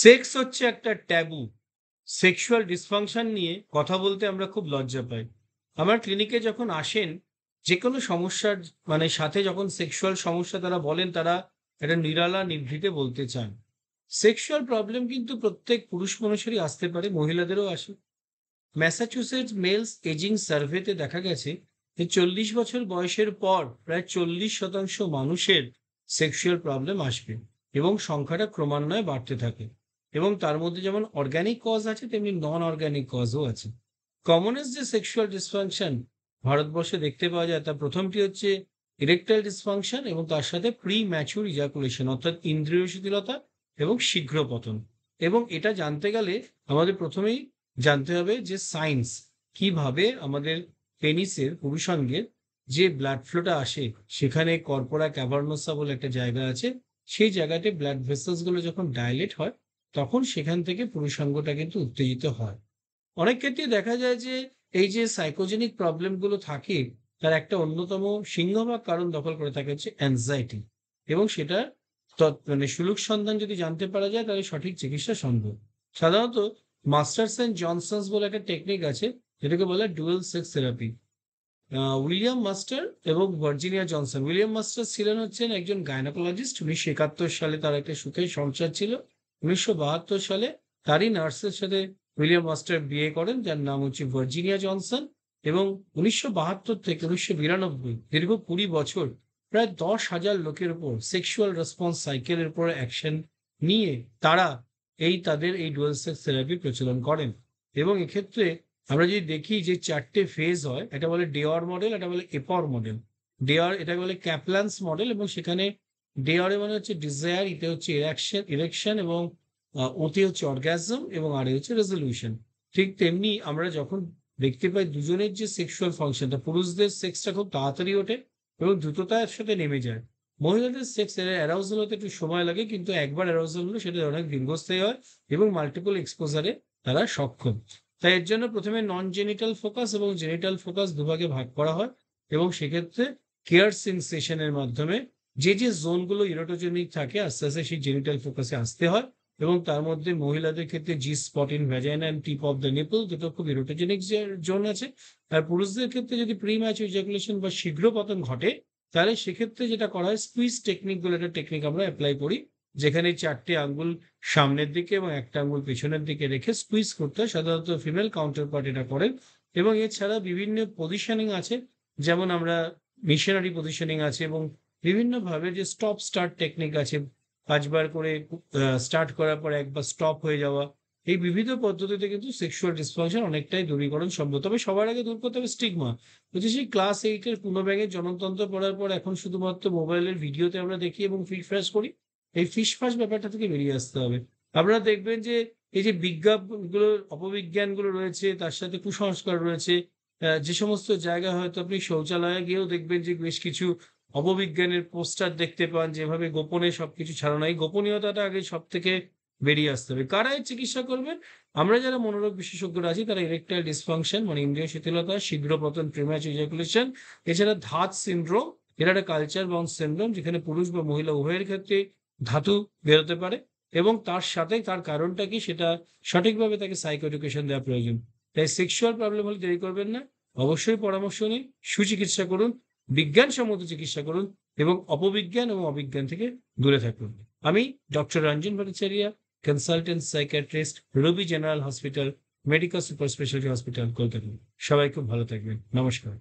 Sex হচ্ছে একটা tabu. Sexual dysfunction নিয়ে কথা বলতে আমরা খুব লজ্জা পাই। আমার ক্লিনিকে যখন আসেন, যেকোনো সমস্যার সাথে যখন সেক্সুয়াল সমস্যা তারা বলেন, তারা একটা নিরালা নিভৃতে বলতে চান। সেক্সুয়াল প্রবলেম কিন্তু প্রত্যেক পুরুষ মানুষেরই আসতে পারে, মহিলাদেরও আসে। ম্যাসাচুসেটস মেলস এজিং সার্ভেতে দেখা গেছে যে 40 বছর বয়সের পর প্রায় 40% মানুষের সেক্সুয়াল প্রবলেম আসবে এবং সংখ্যাটা ক্রমান্বয়ে বাড়তে থাকে। এবং তার মধ্যে যেমন অর্গানিক কজ আছে, তেমনি নন অর্গানিক কজও আছে। কমনেস্ট যে সেক্সুয়াল ডিসফাংশন ভারতবর্ষে দেখতে পাওয়া যায়, তার প্রথমটি হচ্ছে ইরেকটাইল ডিসফাংশন এবং তার সাথে প্রি ম্যাচুর ইজাকুলেশন, অর্থাৎ ইন্দ্রিয় শিথিলতা এবং শীঘ্র পতন। এবং এটা জানতে গেলে আমাদের প্রথমেই জানতে হবে যে সায়েন্স কিভাবে আমাদের পেনিসের পুরুষাঙ্গের যে ব্লাড ফ্লোটা আসে, সেখানে কর্পোরা ক্যাভার্নোসা বলে একটা জায়গা আছে। সেই জায়গাতে ব্লাড ভেসেলস গুলো যখন ডাইলেট হয়, তখন সেখান থেকে পুরুষাঙ্গটা কিন্তু উত্তেজিত হয়। অনেক ক্ষেত্রে দেখা যায় যে এই যে সাইকোজেনিক প্রবলেম গুলো থাকে, তার একটা অন্যতম সিংহভাগ কারণ দখল করে থাকে হচ্ছে অ্যাংজাইটি। এবং সেটা সুলুক সন্ধান যদি জানতে পারা যায়, তাহলে সঠিক চিকিৎসা সম্ভব। সাধারণত মাস্টার্স অ্যান্ড জনসন্স বলে একটা টেকনিক আছে, যেটাকে বলে dual sex therapy. William master এবং ভার্জিনিয়া জনসন। উইলিয়াম মাস্টার ছিলেন হচ্ছেন একজন গাইনোকোলজিস্ট। 1971 সালে তার একটা সুখের সংসার ছিল। 1972 সালে তারই নার্সের সাথে উইলিয়াম মাস্টার বিয়ে করেন, যার নাম হচ্ছে ভার্জিনিয়া জনসন। এবং 1972 থেকে 1992 দীর্ঘ 20 বছর প্রায় 10,000 লোকের উপর সেক্সুয়াল রেসপন্স সাইকেলের উপর অ্যাকশন নিয়ে তারা তাদের এই ডুয়াল সেক্স থেরাপি প্রচলন করেন। এবং এক্ষেত্রে আমরা যদি দেখি যে 4টে ফেজ হয়, এটা বলে ডেওয়ার মডেল, এটা বলে এপর মডেল। ডেওয়ার এটা বলে ক্যাপলান্স মডেল, এবং সেখানে ডেওয়ারে মানে হচ্ছে ডিজায়ার, ইতে হচ্ছে ইরেকশন এবং ওতে হচ্ছে অর্গাজম, এবং আর হচ্ছে রেজলিউশন। ঠিক তেমনি আমরা যখন দেখতে পাই দুজনের যে সেক্সুয়াল ফাংশনটা, পুরুষদের সেক্সটা খুব তাড়াতাড়ি ওঠে এবং দ্রুততার সাথে নেমে যায়। মহিলাদের সেক্স অ্যারাউজাল হতে একটু সময় লাগে, কিন্তু একবার অ্যারাউজাল হলে সেটা অনেক দীর্ঘস্থায়ী হয় এবং মাল্টিপল এক্সপোজারে তারা সক্ষম। তাই এর জন্য প্রথমে নন জেনিটাল ফোকাস এবং জেনিটাল ফোকাস দুভাগে ভাগ করা হয়। এবং সেক্ষেত্রে কেয়ারসিং সেশনের মাধ্যমে যে যে জোনগুলো ইরোটোজেনিক থাকে, আস্তে আস্তে সেই জেনিটাল ফোকাসে আসতে হয়। এবং তার মধ্যে মহিলাদের ক্ষেত্রে জি spot in vagina and tip of the nipple, যেটা খুব ইরোটোজেনিক জোন আছে। আর পুরুষদের ক্ষেত্রে যদি প্রি ম্যাচুর ইজাকুলেশন বা শীঘ্র পতন ঘটে, তাহলে সেক্ষেত্রে যেটা করা হয়, স্কুইজ টেকনিক বলে একটা টেকনিক আমরা অ্যাপ্লাই করি, যেখানে 4টে আঙ্গুল সামনের দিকে এবং একটা আঙ্গুল পেছনের দিকে রেখে স্কুইজ করতে হয়। সাধারণত ফিমেল কাউন্টার পার্ট এটা করেন। এবং এছাড়া বিভিন্ন পজিশনিং আছে, যেমন আমরা মিশনারি পজিশনিং আছে, এবং বিভিন্নভাবে যে স্টপ স্টার্ট টেকনিক আছে, 5বার করে স্টার্ট করার পর একবার স্টপ হয়ে যাওয়া। এই বিবিধ পদ্ধতিতে কিন্তু সেক্সুয়াল ডিসফাংশন অনেকটাই দূরীকরণ সম্ভব। তবে সবার আগে দূর করতে হবে স্টিগমা। বলছি, সেই ক্লাস 8-এর পূর্ণব্যাঙের জনতন্ত্র পড়ার পর এখন শুধুমাত্র মোবাইলের ভিডিওতে আমরা দেখি এবং ফিসফাস করি। এই ফিসফাস ব্যাপারটা থেকে বেরিয়ে আসতে হবে। আপনারা দেখবেন যে এই যে বিজ্ঞাপনগুলো, অপবিজ্ঞানগুলো রয়েছে, তার সাথে কুসংস্কার রয়েছে। যে সমস্ত জায়গায় হয়তো আপনি শৌচালয়ে গিয়েও দেখবেন যে বেশ কিছু অপবিজ্ঞানের পোস্টার দেখতে পান, যেভাবে গোপনে সবকিছু ছাড়ানো। এই গোপনীয়তাটা আগে সব থেকে বেরিয়ে আসতে হবে। কারা এর চিকিৎসা করবেন? আমরা যারা মনোরোগ বিশেষজ্ঞরা আছি, তারা ইরেকটাইল ডিসফাংশন মানে ইন্দ্রিয় শিথিলতা, শীঘ্র পতন, প্রিম্যাচুর ইজাকুলেশন, এছাড়া ধাত সিন্ড্রোম, এটা একটা কালচার বাউন্ড সিন্ড্রোম, যেখানে পুরুষ বা মহিলা উভয়ের ক্ষেত্রে ধাতু বেরোতে পারে। এবং তার সাথে তার কারণটা কি, সেটা সঠিকভাবে তাকে সাইকো এডুকেশন দেওয়া প্রয়োজন। তাই সেক্সুয়াল প্রবলেম হলে দেরি করবেন না, অবশ্যই পরামর্শ নিন, সুচিকিৎসা করুন, বিজ্ঞানসম্মত চিকিৎসা করুন, এবং অপবিজ্ঞান এবং অবিজ্ঞান থেকে দূরে থাকুন। আমি doctor Ranjan Bhattacharya, consultant psychiatrist, Rabi General Hospital, medical super speciality hospital, Kolkata. সবাই খুব ভালো থাকবেন। নমস্কার।